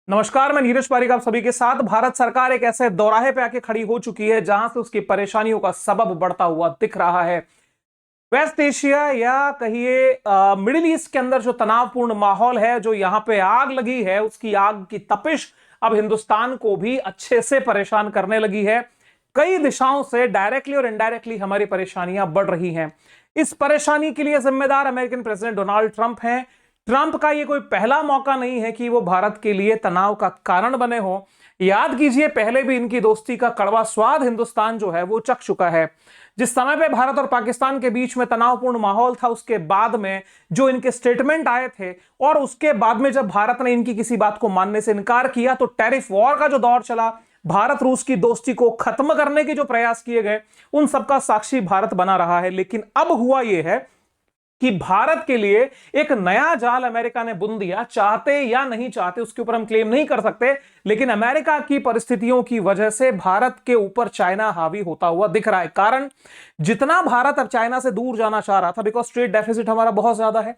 नमस्कार, मैं नीरज पारिक आप सभी के साथ। भारत सरकार एक ऐसे दौराहे पे आके खड़ी हो चुकी है जहां से उसकी परेशानियों का सबब बढ़ता हुआ दिख रहा है। वेस्ट एशिया या कहिए मिडिल ईस्ट के अंदर जो तनावपूर्ण माहौल है, जो यहां पे आग लगी है, उसकी आग की तपिश अब हिंदुस्तान को भी अच्छे से परेशान करने लगी है। कई दिशाओं से डायरेक्टली और इनडायरेक्टली हमारी परेशानियां बढ़ रही हैं। इस परेशानी के लिए जिम्मेदार अमेरिकन प्रेसिडेंट डोनाल्ड ट्रंप हैं। ट्रंप का यह कोई पहला मौका नहीं है कि वो भारत के लिए तनाव का कारण बने हो। याद कीजिए, पहले भी इनकी दोस्ती का कड़वा स्वाद हिंदुस्तान जो है वो चख चुका है। जिस समय पे भारत और पाकिस्तान के बीच में तनावपूर्ण माहौल था, उसके बाद में जो इनके स्टेटमेंट आए थे और उसके बाद में जब भारत ने इनकी किसी बात को मानने से इनकार किया, तो टैरिफ वॉर का जो दौर चला, भारत रूस की दोस्ती को खत्म करने के जो प्रयास किए गए, उन सबका साक्षी भारत बना रहा है। लेकिन अब हुआ यह है कि भारत के लिए एक नया जाल अमेरिका ने बुन दिया। चाहते या नहीं चाहते उसके ऊपर हम क्लेम नहीं कर सकते, लेकिन अमेरिका की परिस्थितियों की वजह से भारत के ऊपर चाइना हावी होता हुआ दिख रहा है। कारण, जितना भारत अब चाइना से दूर जाना चाह रहा था, बिकॉज ट्रेड डेफिसिट हमारा बहुत ज्यादा है,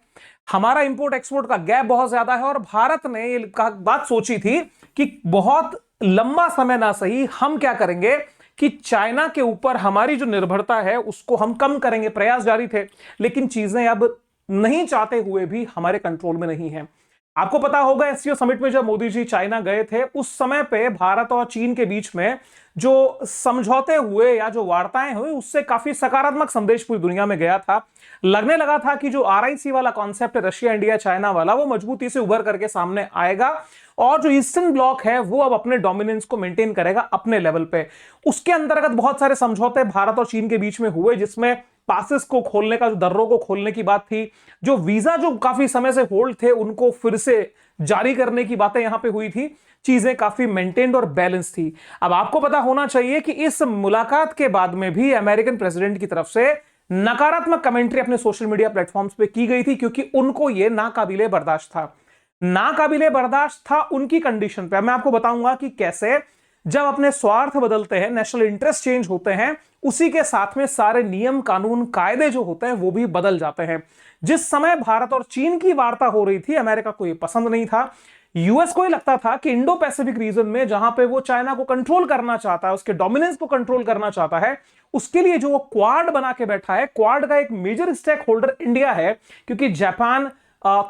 हमारा इंपोर्ट एक्सपोर्ट का गैप बहुत ज्यादा है, और भारत ने ये बात सोची थी कि बहुत लंबा समय ना सही, हम क्या करेंगे कि चाइना के ऊपर हमारी जो निर्भरता है उसको हम कम करेंगे। प्रयास जारी थे, लेकिन चीजें अब नहीं चाहते हुए भी हमारे कंट्रोल में नहीं है। आपको पता होगा, एससीओ समिट में जब मोदी जी चाइना गए थे, उस समय पे भारत और चीन के बीच में जो समझौते हुए या जो वार्ताएं हुई, उससे काफी सकारात्मक संदेश पूरी दुनिया में गया था। लगने लगा था कि जो आरआईसी वाला कॉन्सेप्ट है, रशिया इंडिया चाइना वाला, वो मजबूती से उभर करके सामने आएगा और जो ईस्टर्न ब्लॉक है वो अब अपने डोमिनेंस को मेंटेन करेगा अपने लेवल पे। उसके अंतर्गत बहुत सारे समझौते भारत और चीन के बीच में हुए, जिसमें पासेस को खोलने का, जो दर्रों को खोलने की बात थी, जो वीजा जो काफी समय से होल्ड थे उनको फिर से जारी करने की बातें यहां पे हुई थी। चीजें काफी मेंटेन्ड और बैलेंस थी। अब आपको पता होना चाहिए कि इस मुलाकात के बाद में भी अमेरिकन प्रेसिडेंट की तरफ से नकारात्मक कमेंट्री अपने सोशल मीडिया प्लेटफॉर्म्स पे की गई थी, क्योंकि उनको यह नाकाबिले बर्दाश्त था। नाकाबिले बर्दाश्त था उनकी कंडीशन पे। मैं आपको बताऊंगा कि कैसे जब अपने स्वार्थ बदलते हैं, नेशनल इंटरेस्ट चेंज होते हैं, उसी के साथ में सारे नियम कानून कायदे जो होते हैं वो भी बदल जाते हैं। जिस समय भारत और चीन की वार्ता हो रही थी, अमेरिका को यह पसंद नहीं था। यूएस को ही लगता था कि इंडो पैसिफिक रीजन में जहां पे वो चाइना को कंट्रोल करना चाहता है, उसके डोमिनेंस को कंट्रोल करना चाहता है, उसके लिए जो वो क्वाड बना के बैठा है, क्वाड का एक मेजर स्टेक होल्डर इंडिया है, क्योंकि जापान,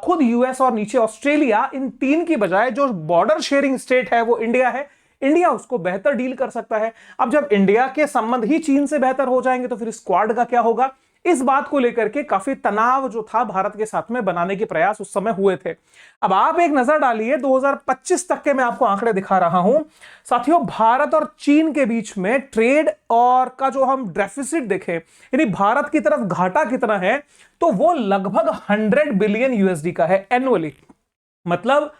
खुद यूएस और नीचे ऑस्ट्रेलिया, इन तीन की बजाय जो बॉर्डर शेयरिंग स्टेट है वो इंडिया है। इंडिया उसको बेहतर डील कर सकता है। अब जब इंडिया के संबंध ही चीन से बेहतर हो जाएंगे तो फिर स्क्वाड का क्या होगा? इस बात को लेकर के काफी तनाव जो था भारत के साथ में बनाने के प्रयास उस समय हुए थे। अब आप एक नजर डालिए, 2025 तक के मैं आपको आंकड़े दिखा रहा हूं साथियों। भारत और चीन के बीच में ट्रेड और का जो हम डेफिसिट देखें, यानी भारत की तरफ घाटा कितना है, तो वो लगभग 100 बिलियन यूएसडी का है एनुअली। मतलब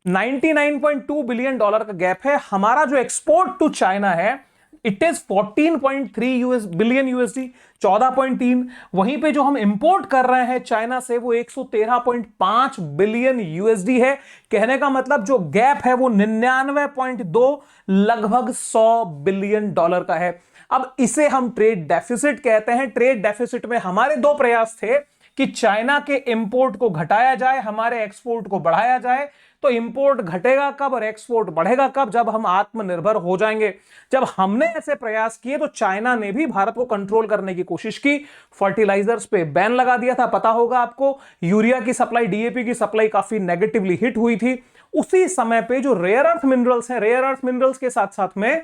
99.2 बिलियन डॉलर का गैप है। हमारा जो एक्सपोर्ट टू चाइना है, इट इज 14.3 बिलियन यूएसडी, 14.3। वहीं पे जो हम इंपोर्ट कर रहे हैं चाइना से, वो 113.5 बिलियन यूएसडी है। कहने का मतलब जो गैप है वो 99.2, लगभग 100 बिलियन डॉलर का है। अब इसे हम ट्रेड डेफिसिट कहते हैं। ट्रेड डेफिसिट में हमारे दो प्रयास थे कि चाइना के इंपोर्ट को घटाया जाए, हमारे एक्सपोर्ट को बढ़ाया जाए। तो इंपोर्ट घटेगा कब और एक्सपोर्ट बढ़ेगा कब? जब हम आत्मनिर्भर हो जाएंगे। जब हमने ऐसे प्रयास किए तो चाइना ने भी भारत को कंट्रोल करने की कोशिश की। फर्टिलाइजर्स पे बैन लगा दिया था, पता होगा आपको। यूरिया की सप्लाई, डीएपी की सप्लाई काफी नेगेटिवली हिट हुई थी। उसी समय पे जो रेयर अर्थ मिनरल्स हैं, रेयर अर्थ मिनरल्स के साथ साथ में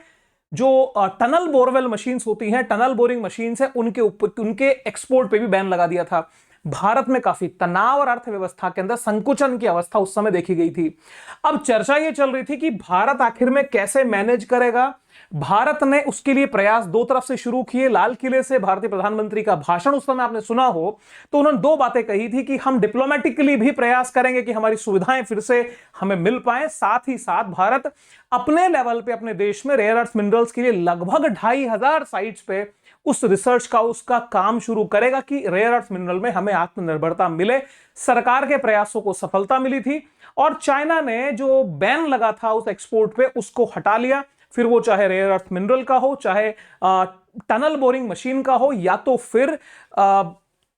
जो टनल बोरवेल मशीन्स होती हैं, टनल बोरिंग मशीन्स हैं, उनके ऊपर, उनके एक्सपोर्ट पे भी बैन लगा दिया था। भारत में काफी तनाव और अर्थव्यवस्था के अंदर संकुचन की अवस्था उस समय देखी गई थी। अब चर्चा यह चल रही थी कि भारत आखिर में कैसे मैनेज करेगा। भारत ने उसके लिए प्रयास दो तरफ से शुरू किए। लाल किले से भारतीय प्रधानमंत्री का भाषण उस समय आपने सुना हो, तो उन्होंने दो बातें कही थी कि हम डिप्लोमेटिकली भी प्रयास करेंगे कि हमारी सुविधाएं फिर से हमें मिल पाए। साथ ही साथ भारत अपने लेवल पे, अपने देश में रेयर अर्थ मिनरल्स के लिए लगभग 2500 साइट्स पे उस रिसर्च का, उसका काम शुरू करेगा कि रेयर अर्थ मिनरल में हमें आत्मनिर्भरता मिले। सरकार के प्रयासों को सफलता मिली थी और चाइना ने जो बैन लगा था उस एक्सपोर्ट पे, उसको हटा लिया। फिर वो चाहे रेयर अर्थ मिनरल का हो, चाहे टनल बोरिंग मशीन का हो, या तो फिर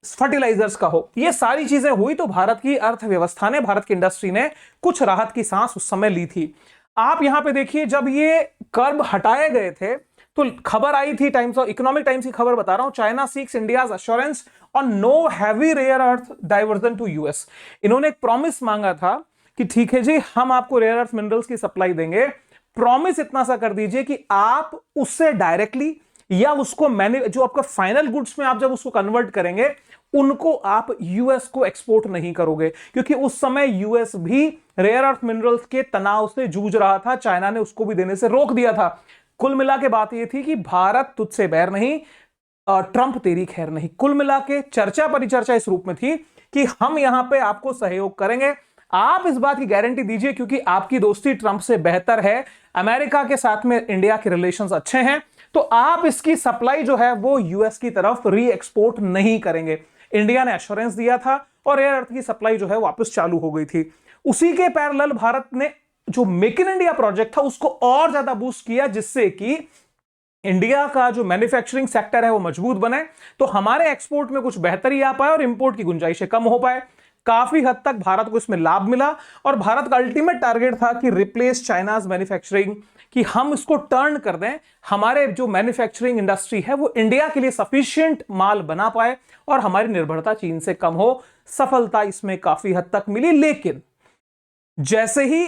फर्टिलाइजर्स का हो, ये सारी चीजें हुई तो भारत की अर्थव्यवस्था ने, भारत की इंडस्ट्री ने कुछ राहत की सांस उस समय ली थी। आप यहां पे देखिए, जब ये कर्ब हटाए गए थे तो खबर आई थी, टाइम्स ऑफ इकोनॉमिक टाइम्स की खबर बता रहा हूं, China seeks India's assurance on no heavy rare earth diversion to US. इन्होंने एक प्रॉमिस मांगा था कि ठीक है जी, हम आपको रेयर अर्थ मिनरल्स की सप्लाई देंगे, प्रॉमिस इतना सा कर दीजिए कि आप उससे डायरेक्टली या उसको जो आपका फाइनल गुड्स में आप जब उसको कन्वर्ट करेंगे, उनको आप यूएस को एक्सपोर्ट नहीं करोगे, क्योंकि उस समय यूएस भी रेयर अर्थ मिनरल्स के तनाव से जूझ रहा था, चाइना ने उसको भी देने से रोक दिया था। कुल मिला के बात यह थी कि भारत तुझसे बैर नहीं, ट्रंप तेरी खैर नहीं। कुल मिला के चर्चा परिचर्चा इस रूप में थी कि हम यहां पे आपको सहयोग करेंगे, आप इस बात की गारंटी दीजिए, क्योंकि आपकी दोस्ती ट्रंप से बेहतर है, अमेरिका के साथ में इंडिया के रिलेशंस अच्छे हैं, तो आप इसकी सप्लाई जो है वो यूएस की तरफ री एक्सपोर्ट नहीं करेंगे। इंडिया ने एश्योरेंस दिया था और एयर अर्थ की सप्लाई जो है वापस चालू हो गई थी। उसी के पैरेलल भारत ने जो मेक इन इंडिया प्रोजेक्ट था उसको और ज्यादा बूस्ट किया, जिससे कि इंडिया का जो मैन्युफैक्चरिंग सेक्टर है वो मजबूत बने, तो हमारे एक्सपोर्ट में कुछ बेहतरी आ पाए और इंपोर्ट की गुंजाइशें कम हो पाए। काफी हद तक भारत को इसमें लाभ मिला और भारत का अल्टीमेट टारगेट था कि रिप्लेस चाइनाज मैन्युफैक्चरिंग, कि हम इसको टर्न कर दें, हमारे जो मैन्युफैक्चरिंग इंडस्ट्री है वो इंडिया के लिए सफिशिएंट माल बना पाए और हमारी निर्भरता चीन से कम हो। सफलता इसमें काफी हद तक मिली, लेकिन जैसे ही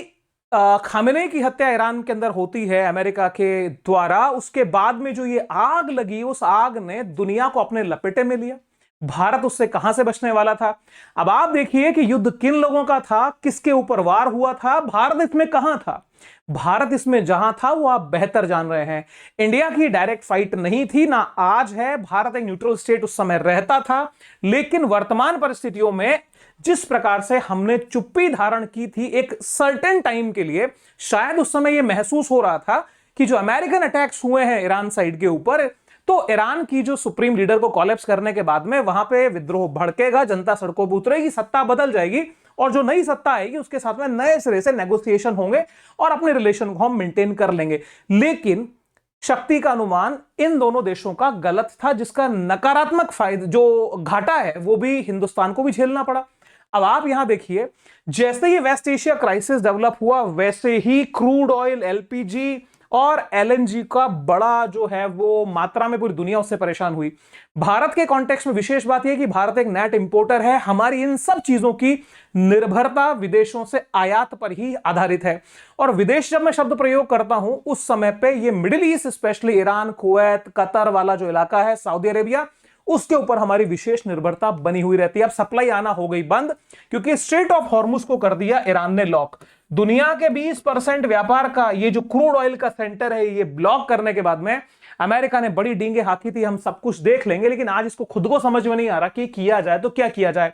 खामेनेई की हत्या ईरान के अंदर होती है अमेरिका के द्वारा, उसके बाद में जो ये आग लगी, उस आग ने दुनिया को अपने लपेटे में लिया। भारत उससे कहां से बचने वाला था? अब आप देखिए कि युद्ध किन लोगों का था, किसके ऊपर वार हुआ था, भारत इसमें कहां था? भारत इसमें जहां था वो आप बेहतर जान रहे हैं। इंडिया की डायरेक्ट फाइट नहीं थी, ना आज है। भारत एक न्यूट्रल स्टेट उस समय रहता था, लेकिन वर्तमान परिस्थितियों में जिस प्रकार से हमने चुप्पी धारण की थी एक सर्टेन टाइम के लिए, शायद उस समय यह महसूस हो रहा था कि जो अमेरिकन अटैक्स हुए हैं ईरान साइड के ऊपर, तो ईरान की जो सुप्रीम लीडर को कोलैप्स करने के बाद में वहां पे विद्रोह भड़केगा, जनता सड़कों पर उतरेगी, सत्ता बदल जाएगी और जो नई सत्ता आएगी उसके साथ में नए सिरे से नेगोशिएशन होंगे और अपने रिलेशन को हम मेंटेन कर लेंगे। लेकिन शक्ति का अनुमान इन दोनों देशों का गलत था, जिसका नकारात्मक फायदा, जो घाटा है, वो भी हिंदुस्तान को भी झेलना पड़ा। अब आप यहां देखिए, जैसे ही वेस्ट एशिया क्राइसिस डेवलप हुआ, वैसे ही क्रूड ऑयल, एलपीजी और एलएनजी का बड़ा जो है वो मात्रा में पूरी दुनिया उससे परेशान हुई। भारत के कॉन्टेक्स्ट में विशेष बात यह कि भारत एक नेट इंपोर्टर है, हमारी इन सब चीजों की निर्भरता विदेशों से आयात पर ही आधारित है। और विदेश जब मैं शब्द प्रयोग करता हूं, उस समय पे ये middle east, specially Iran, Kuwait, Qatar वाला जो इलाका है, सऊदी अरेबिया, उसके ऊपर हमारी विशेष निर्भरता बनी हुई रहती है। अब सप्लाई आना हो गई बंद, क्योंकि स्ट्रेट ऑफ हॉर्मुज को कर दिया ईरान ने लॉक। दुनिया के 20% व्यापार का ये जो क्रूड ऑयल का सेंटर है, ये ब्लॉक करने के बाद में अमेरिका ने बड़ी डींगे हाकी थी, हम सब कुछ देख लेंगे, लेकिन आज इसको खुद को समझ में नहीं आ रहा कि किया जाए तो क्या किया जाए।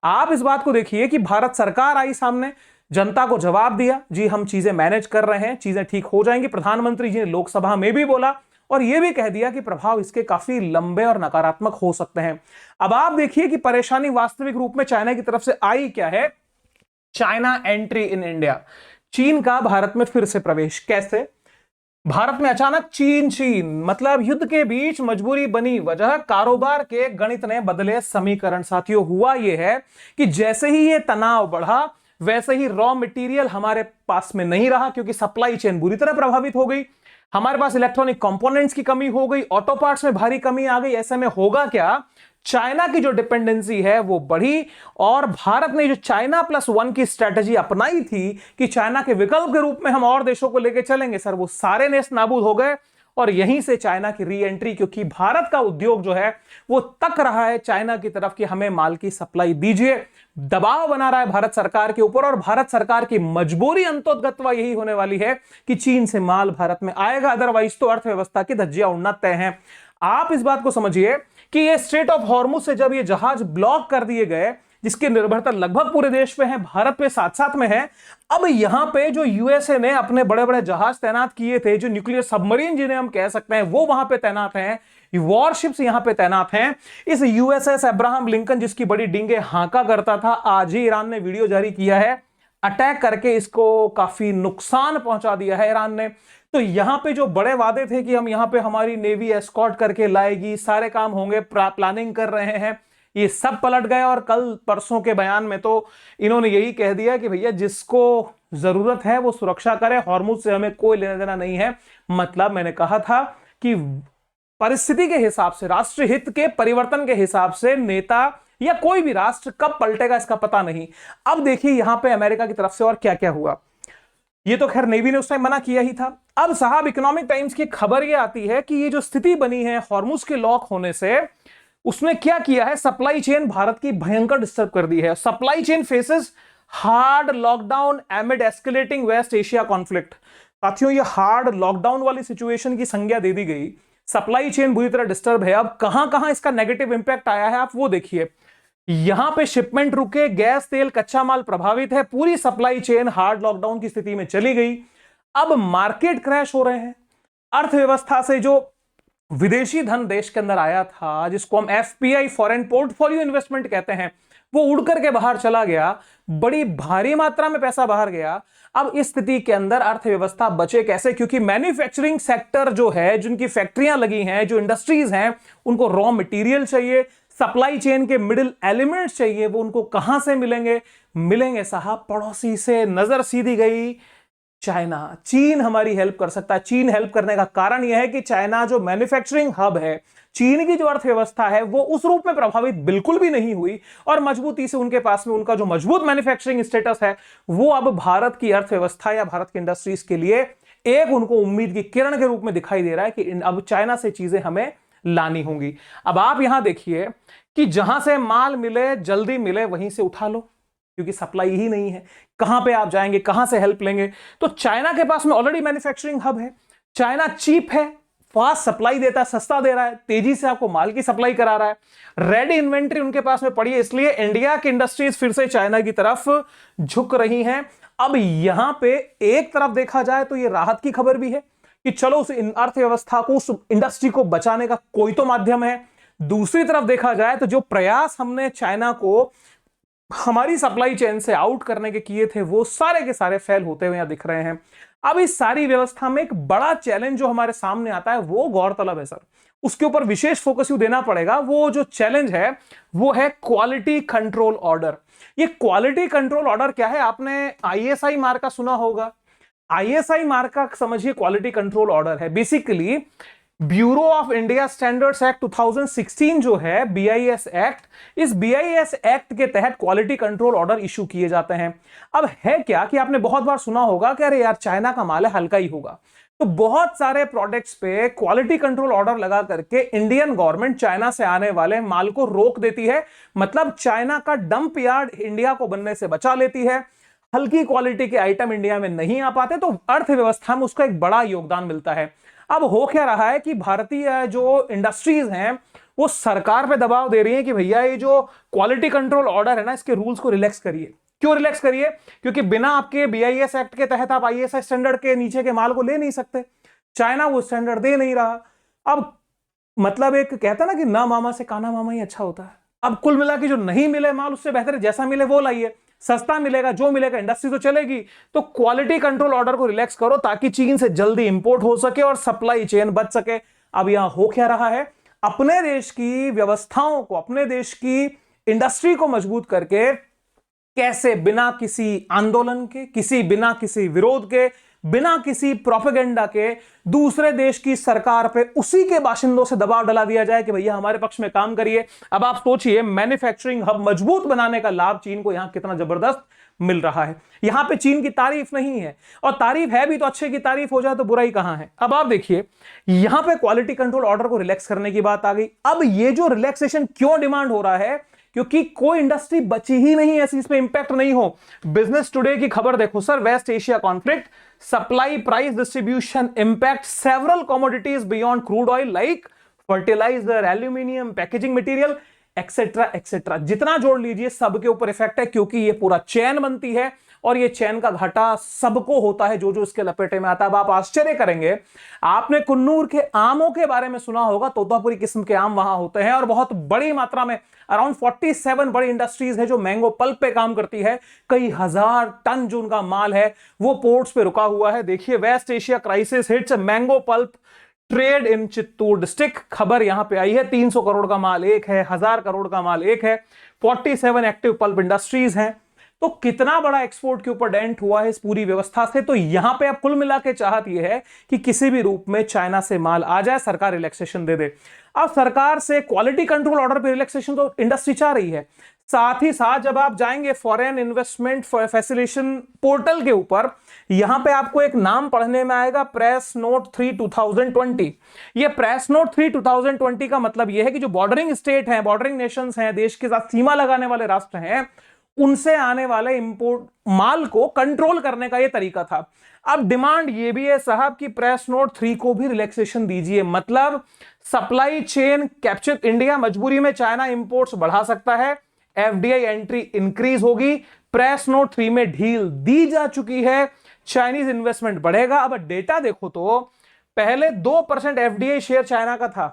आप इस बात को देखिए कि भारत सरकार आई सामने, जनता को जवाब दिया, जी हम चीजें मैनेज कर रहे हैं, चीजें ठीक हो जाएंगी। प्रधानमंत्री जी ने लोकसभा में भी बोला और यह भी कह दिया कि प्रभाव इसके काफी लंबे और नकारात्मक हो सकते हैं। अब आप देखिए कि परेशानी वास्तविक रूप में चाइना की तरफ से आई क्या है। चाइना एंट्री इन इंडिया, चीन का भारत में फिर से प्रवेश। कैसे? भारत में अचानक चीन मतलब युद्ध के बीच मजबूरी बनी वजह, कारोबार के गणित ने बदले समीकरण। साथियों, हुआ यह है कि जैसे ही यह तनाव बढ़ा, वैसे ही रॉ मटेरियल हमारे पास में नहीं रहा, क्योंकि सप्लाई चेन बुरी तरह प्रभावित हो गई। हमारे पास इलेक्ट्रॉनिक कंपोनेंट्स की कमी हो गई, ऑटो पार्ट्स में भारी कमी आ गई। ऐसे में होगा क्या, चाइना की जो डिपेंडेंसी है वो बढ़ी और भारत ने जो चाइना +1 की स्ट्रेटजी अपनाई थी कि चाइना के विकल्प के रूप में हम और देशों को लेकर चलेंगे, सर वो सारे नेस्त नाबूद हो गए। और यहीं से चाइना की री एंट्री, क्योंकि भारत का उद्योग जो है वो तक रहा है चाइना की तरफ कि हमें माल की सप्लाई दीजिए, दबाव बना रहा है भारत सरकार के ऊपर। और भारत सरकार की मजबूरी अंतोगत्वा यही होने वाली है कि चीन से माल भारत में आएगा, अदरवाइज तो अर्थव्यवस्था की धज्जियां उड़ना तय है। आप इस बात को समझिए कि ये स्ट्रेट ऑफ हॉर्मुज से जब ये जहाज ब्लॉक कर दिए गए, जिसकी निर्भरता लगभग पूरे देश पे है, भारत पे साथ साथ में है, अब यहां पे जो यूएसए ने अपने बड़े बड़े जहाज तैनात किए थे, जो न्यूक्लियर सबमरीन जिन्हें हम कह सकते हैं, वो वहां पे तैनात हैं, वॉरशिप्स यहां पे तैनात हैं। इस यूएसएस अब्राहम लिंकन, जिसकी बड़ी डींगे हांका करता था, आज ही ईरान ने वीडियो जारी किया है, अटैक करके इसको काफी नुकसान पहुंचा दिया है ईरान ने। तो यहां पे जो बड़े वादे थे कि हम यहां पे हमारी नेवी एस्कॉर्ट करके लाएगी, सारे काम होंगे, प्लानिंग कर रहे हैं, ये सब पलट गए और कल परसों के बयान में तो इन्होंने यही कह दिया कि भैया जिसको जरूरत है वो सुरक्षा करे, हॉर्मुज से हमें कोई लेना देना नहीं है। मतलब मैंने कहा था कि परिस्थिति के हिसाब से, राष्ट्र हित के परिवर्तन के हिसाब से नेता या कोई भी राष्ट्र कब पलटेगा इसका पता नहीं। अब देखिए यहां पे अमेरिका की तरफ से और क्या क्या हुआ। ये तो खैर नेवी ने उस टाइम मना किया ही था। अब साहब इकोनॉमिक टाइम्स की खबर ये आती है कि ये जो स्थिति बनी है हॉर्मुज के लॉक होने से, उसने क्या किया है, सप्लाई चेन भारत की भयंकर डिस्टर्ब कर दी है। Supply chain faces hard lockdown amid escalating West Asia conflict. साथियों ये हार्ड लॉकडाउन वाली सिचुएशन की संज्ञा दे दी गई, सप्लाई चेन बुरी तरह डिस्टर्ब है। अब कहां कहां इसका नेगेटिव इंपैक्ट आया है आप वो देखिए। यहां पे शिपमेंट रुके, गैस तेल कच्चा माल प्रभावित है, पूरी सप्लाई चेन हार्ड लॉकडाउन की स्थिति में चली गई। अब मार्केट क्रैश हो रहे हैं, अर्थव्यवस्था से जो विदेशी धन देश के अंदर आया था, जिसको हम एफपीआई फॉरेन पोर्टफोलियो इन्वेस्टमेंट कहते हैं, वो उड़ करके बाहर चला गया, बड़ी भारी मात्रा में पैसा बाहर गया। अब इस स्थिति के अंदर अर्थव्यवस्था बचे कैसे, क्योंकि मैन्युफैक्चरिंग सेक्टर जो है, जिनकी फैक्ट्रियां लगी हैं, जो इंडस्ट्रीज हैं, उनको रॉ मटेरियल चाहिए, सप्लाई चेन के मिडिल एलिमेंट्स चाहिए, वो उनको कहां से मिलेंगे? मिलेंगे साहब पड़ोसी से। नजर सीधी गई चाइना, चीन हमारी हेल्प कर सकता है। चीन हेल्प करने का कारण यह है कि चाइना जो मैन्युफैक्चरिंग हब है, चीन की जो अर्थव्यवस्था है वो उस रूप में प्रभावित बिल्कुल भी नहीं हुई और मजबूती से उनके पास में उनका जो मजबूत मैन्युफैक्चरिंग स्टेटस है वो अब भारत की अर्थव्यवस्था या भारत की इंडस्ट्रीज के लिए एक उनको उम्मीद की किरण के रूप में दिखाई दे रहा है कि अब चाइना से चीजें हमें लानी होंगी। अब आप यहां देखिए कि जहां से माल मिले, जल्दी मिले, वहीं से उठा लो, क्योंकि सप्लाई ही नहीं है। कहां पे आप जाएंगे, कहां से हेल्प लेंगे? तो चाइना के पास में ऑलरेडी मैन्युफैक्चरिंग हब है, चाइना चीप है, फास्ट सप्लाई देता है, सस्ता दे रहा है, तेजी से आपको माल की सप्लाई करा रहा है, रेडी इन्वेंट्री उनके पास में पड़ी है, इसलिए इंडिया की इंडस्ट्रीज फिर से चाइना की तरफ झुक रही हैं। अब यहां पे एक तरफ देखा जाए तो ये राहत की खबर भी है कि चलो उस अर्थव्यवस्था को, उस इंडस्ट्री को बचाने का कोई तो माध्यम है। दूसरी तरफ देखा जाए तो जो प्रयास हमने चाइना को हमारी सप्लाई चेन से आउट करने के किए थे वो सारे के सारे फेल होते हुए यहां दिख रहे हैं। अब इस सारी व्यवस्था में एक बड़ा चैलेंज जो हमारे सामने आता है वो गौरतलब है सर, उसके ऊपर विशेष फोकस यूं देना पड़ेगा। वो जो चैलेंज है वो है क्वालिटी कंट्रोल ऑर्डर। ये क्वालिटी कंट्रोल ऑर्डर क्या है? आपने आईएसआई मार्का सुना होगा। आईएसआई मार्का समझिए क्वालिटी कंट्रोल ऑर्डर है। Basically bureau of India standards act 2016 जो है, बीआईएस एक्ट, इस बीआईएस एक्ट के तहत क्वालिटी कंट्रोल ऑर्डर इशू किए जाते हैं। अब है क्या कि आपने बहुत बार सुना होगा कि अरे यार चाइना का माल है, हल्का ही होगा, तो बहुत सारे प्रोडक्ट्स पे क्वालिटी कंट्रोल ऑर्डर लगा करके इंडियन गवर्नमेंट चाइना से आने वाले माल को रोक देती है। मतलब चाइना का डंप यार्ड इंडिया को बनने से बचा लेती है, हल्की क्वालिटी के आइटम इंडिया में नहीं आ पाते, तो अर्थव्यवस्था में उसका एक बड़ा योगदान मिलता है। अब हो क्या रहा है कि भारतीय जो इंडस्ट्रीज हैं वो सरकार पे दबाव दे रही हैं कि भैया ये जो क्वालिटी कंट्रोल ऑर्डर है ना, इसके रूल्स को रिलैक्स करिए। क्यों रिलैक्स करिए? क्योंकि बिना आपके बीआईएस एक्ट के तहत आप आईएसआई स्टैंडर्ड के नीचे के माल को ले नहीं सकते। चाइना वो स्टैंडर्ड दे नहीं रहा। अब मतलब एक कहता ना कि ना मामा से काना मामा ही अच्छा होता है। अब कुल मिला के जो नहीं मिले माल उससे बेहतर है जैसा मिले वो लाइए, सस्ता मिलेगा, जो मिलेगा, इंडस्ट्री तो चलेगी। तो क्वालिटी कंट्रोल ऑर्डर को रिलैक्स करो ताकि चीन से जल्दी इंपोर्ट हो सके और सप्लाई चेन बच सके। अब यहां हो क्या रहा है? अपने देश की व्यवस्थाओं को, अपने देश की इंडस्ट्री को मजबूत करके कैसे बिना किसी आंदोलन के, बिना किसी विरोध के, बिना किसी प्रोपेगेंडा के दूसरे देश की सरकार पे उसी के बाशिंदों से दबाव डाला दिया जाए कि भैया हमारे पक्ष में काम करिए। अब आप सोचिए मैन्युफैक्चरिंग हब मजबूत बनाने का लाभ चीन को यहां कितना जबरदस्त मिल रहा है। यहां पे चीन की तारीफ नहीं है, और तारीफ है भी तो अच्छे की तारीफ हो जाए तो बुराई कहां है। अब आप देखिए यहां पे क्वालिटी कंट्रोल ऑर्डर को रिलैक्स करने की बात आ गई। अब ये जो रिलैक्सेशन क्यों डिमांड हो रहा है? क्योंकि कोई इंडस्ट्री बची ही नहीं ऐसी जिसमें इंपैक्ट नहीं हो। बिजनेस टुडे की खबर देखो sir, West Asia conflict, supply price distribution impact several commodities beyond crude oil like fertiliser, aluminium, packaging material, etcetera etcetera. जितना जोड़ लीजिए सबके ऊपर इफेक्ट है, क्योंकि ये पूरा चैन बनती है और ये चैन का घाटा सबको होता है जो जो इसके लपेटे में आता है। अब आप आश्चर्य करेंगे, आपने कुन्नूर के आमों के बारे में सुना होगा, तोतापुरी किस्म के आम वहां होते हैं और बहुत बड़ी मात्रा में अराउंड 47 बड़ी इंडस्ट्रीज है जो मैंगो पल्प पे काम करती है। कई हजार टन जो उनका माल है वो पोर्ट्स पे रुका हुआ है। देखिए West Asia crisis hits mango pulp trade in Chittoor district, खबर यहां पे आई है। 300 करोड़ का माल एक है, 1000 करोड़ का माल एक है, 47 एक्टिव पल्प इंडस्ट्रीज हैं। तो कितना बड़ा एक्सपोर्ट के ऊपर डेंट हुआ है इस पूरी व्यवस्था से। तो यहां पे अब कुल मिला के चाहत यह है कि किसी भी रूप में चाइना से माल आ जाए, सरकार रिलैक्सेशन दे दे। अब सरकार से क्वालिटी कंट्रोल ऑर्डर पे रिलैक्सेशन तो इंडस्ट्री चाह रही है। साथ ही साथ जब आप जाएंगे फॉरेन इन्वेस्टमेंट फैसिलिटेशन पोर्टल के ऊपर, यहां पे आपको एक नाम पढ़ने में आएगा, प्रेस नोट 3 2020। ये प्रेस नोट 3 2020 का मतलब यह है कि जो बॉर्डरिंग स्टेट हैं, बॉर्डरिंग नेशंस हैं, देश के साथ सीमा लगाने वाले राष्ट्र हैं, उनसे आने वाले इंपोर्ट माल को कंट्रोल करने का यह तरीका था। अब डिमांड यह भी है साहब कि प्रेस नोट 3 को भी रिलैक्सेशन दीजिए, मतलब सप्लाई चेन कैप्चर। इंडिया मजबूरी में चाइना इंपोर्ट्स बढ़ा सकता है, एफडीआई एंट्री इंक्रीज होगी, प्रेस नोट 3 में ढील दी जा चुकी है, चाइनीज इन्वेस्टमेंट बढ़ेगा। अब डेटा देखो तो पहले 2% एफडीआई शेयर चाइना का था,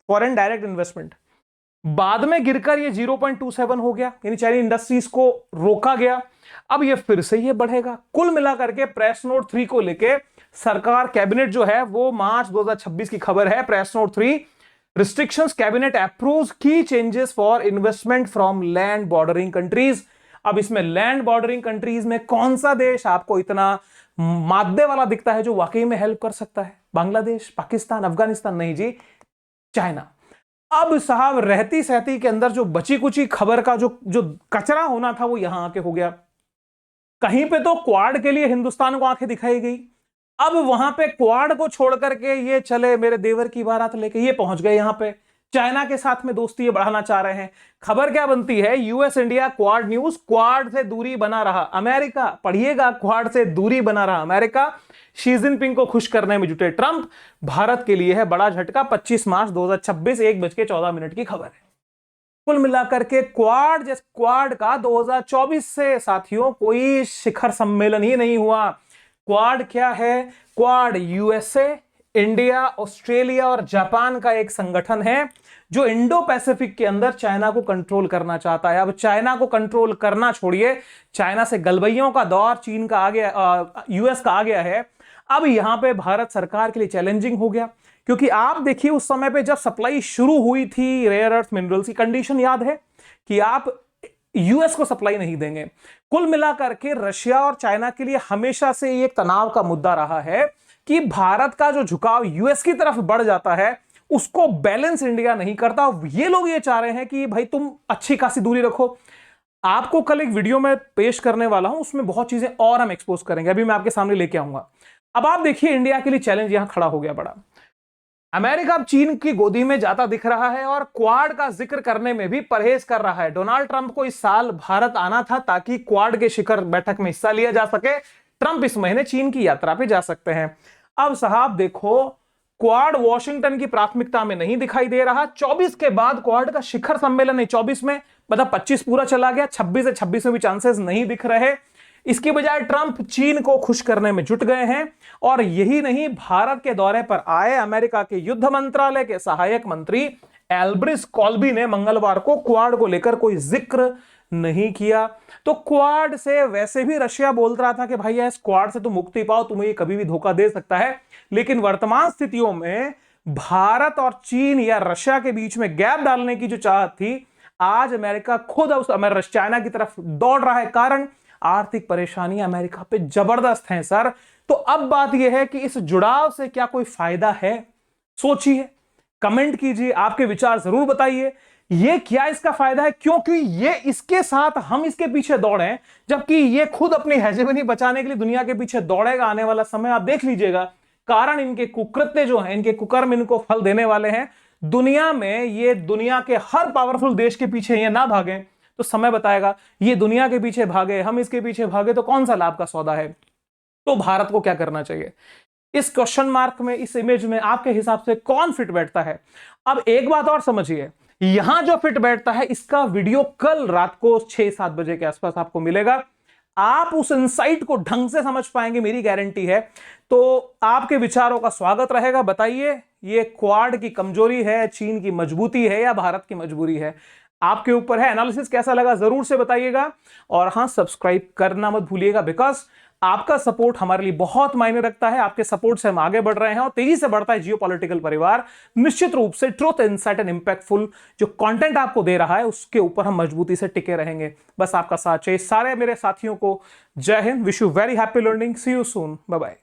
फॉरेन डायरेक्ट इन्वेस्टमेंट, बाद में गिरकर ये 0.27 हो गया, यानी चाइनीज इंडस्ट्रीज को रोका गया। अब ये फिर से ये बढ़ेगा। कुल मिलाकर के प्रेस नोट 3 को लेके सरकार कैबिनेट जो है वो मार्च 2026 की खबर है, press note 3 restrictions cabinet approves की changes for investment from land bordering countries. अब इसमें लैंड बॉर्डरिंग कंट्रीज में कौन सा देश आपको इतना मादे वाला दिखता है जो वाकई में हेल्प कर सकता है? बांग्लादेश, पाकिस्तान, अफगानिस्तान? नहीं जी, चाइना। अब साहब रहती सहती के अंदर जो बची कुची खबर का जो कचरा होना था वो यहां आके हो गया। कहीं पे तो क्वाड के लिए हिंदुस्तान को आंखें दिखाई गई, अब वहां पे क्वाड को छोड़ करके ये चले मेरे देवर की बारात लेके ये पहुंच गए यहां पे, चाइना के साथ में दोस्ती ये बढ़ाना चाह रहे हैं। खबर क्या बनती है, US India quad news, quad से दूरी बना रहा अमेरिका। पढ़िएगा, क्वाड से दूरी बना रहा अमेरिका, शी जिनपिंग को खुश करने में जुटे ट्रंप, भारत के लिए है बड़ा झटका। 25 मार्च 2026 1:14 की खबर है। कुल मिलाकर के क्वाड का 2024 से साथियों कोई शिखर सम्मेलन ही नहीं हुआ। क्वाड क्या है? क्वाड यूएसए, इंडिया, ऑस्ट्रेलिया और जापान का एक संगठन है जो इंडो पैसिफिक के अंदर चाइना को कंट्रोल करना चाहता है। अब चाइना को कंट्रोल करना छोड़िए, चाइना से गलबैयों का दौर चीन का आ गया, यूएस का आ गया है। अब यहां पे भारत सरकार के लिए चैलेंजिंग हो गया, क्योंकि आप देखिए उस समय पे जब सप्लाई शुरू हुई थी रेयर अर्थ मिनरल्स की, कंडीशन याद है कि आप यूएस को सप्लाई नहीं देंगे। कुल मिलाकर के रशिया और चाइना के लिए हमेशा से एक तनाव का मुद्दा रहा है कि भारत का जो झुकाव यूएस की तरफ बढ़ जाता है उसको बैलेंस इंडिया नहीं करता। ये लोग ये चाह रहे हैं कि भाई तुम अच्छी खासी दूरी रखो। आपको कल एक वीडियो में पेश करने वाला हूं, उसमें बहुत चीजें और हम एक्सपोज करेंगे, अभी मैं आपके सामने लेके आऊंगा। अब आप देखिए इंडिया के लिए चैलेंज यहां खड़ा हो गया बड़ा। अमेरिका अब चीन की गोदी में जाता दिख रहा है और क्वाड का जिक्र करने में भी परहेज कर रहा है। डोनाल्ड ट्रंप को इस साल भारत आना था ताकि क्वाड के शिखर बैठक में हिस्सा लिया जा सके। ट्रंप इस महीने चीन की यात्रा पे जा सकते हैं। अब साहब देखो, क्वाड वॉशिंगटन की प्राथमिकता में नहीं दिखाई दे रहा। 24 के बाद क्वाड का शिखर सम्मेलन है, 24 में, मतलब 25 पूरा चला गया, 26 से 26 में भी चांसेस नहीं दिख रहे। इसके बजाय ट्रंप चीन को खुश करने में जुट गए हैं। और यही नहीं, भारत के दौरे पर आए अमेरिका के युद्ध मंत्रालय के सहायक मंत्री एल्ब्रिस कॉल्बी ने मंगलवार को क्वाड को लेकर कोई जिक्र नहीं किया। तो क्वाड से वैसे भी रशिया बोल रहा था कि भाई इस क्वाड से तुम मुक्ति पाओ, तुम्हें ये कभी भी धोखा दे सकता है। लेकिन वर्तमान स्थितियों में भारत और चीन या रशिया के बीच में गैप डालने की जो चाहत थी, आज अमेरिका खुद उस चाइना की तरफ दौड़ रहा है। कारण आर्थिक परेशानियां अमेरिका पे जबरदस्त हैं सर। तो अब बात यह है कि इस जुड़ाव से क्या कोई फायदा है? सोचिए, कमेंट कीजिए, आपके विचार जरूर बताइए। ये क्या इसका फायदा है? क्योंकि ये इसके साथ हम इसके पीछे दौड़े, जबकि ये खुद अपनी हेजेमनी बचाने के लिए दुनिया के पीछे दौड़ेगा। आने वाला समय आप देख लीजिएगा, कारण इनके कुकृत्य जो हैं, इनके कुकर्म इनको फल देने वाले हैं। दुनिया में ये दुनिया के हर पावरफुल देश के पीछे ये ना भागे तो समय बताएगा। ये दुनिया के पीछे भागे, हम इसके पीछे भागे तो कौन सा लाभ का सौदा है? तो भारत को क्या करना चाहिए? इस क्वेश्चन मार्क में, इस इमेज में आपके हिसाब से कौन फिट बैठता है? अब एक बात और समझिए, यहां जो फिट बैठता है इसका वीडियो कल रात को 6-7 बजे के आसपास आपको मिलेगा। आप उस इंसाइट को ढंग से समझ पाएंगे, मेरी गारंटी है। तो आपके विचारों का स्वागत रहेगा। बताइए, ये क्वाड की कमजोरी है, चीन की मजबूती है, या भारत की मजबूरी है? आपके ऊपर है। एनालिसिस कैसा लगा जरूर से बताइएगा। और हां, सब्सक्राइब करना मत भूलिएगा, बिकॉज आपका सपोर्ट हमारे लिए बहुत मायने रखता है। आपके सपोर्ट से हम आगे बढ़ रहे हैं और तेजी से बढ़ता है जियोपॉलिटिकल परिवार। निश्चित रूप से ट्रुथ, इनसाइट एंड इंपैक्टफुल जो कंटेंट आपको दे रहा है उसके ऊपर हम मजबूती से टिके रहेंगे। बस आपका साथ चाहिए। सारे मेरे साथियों को जय हिंद। Wish you very happy learning. See you soon. Bye bye.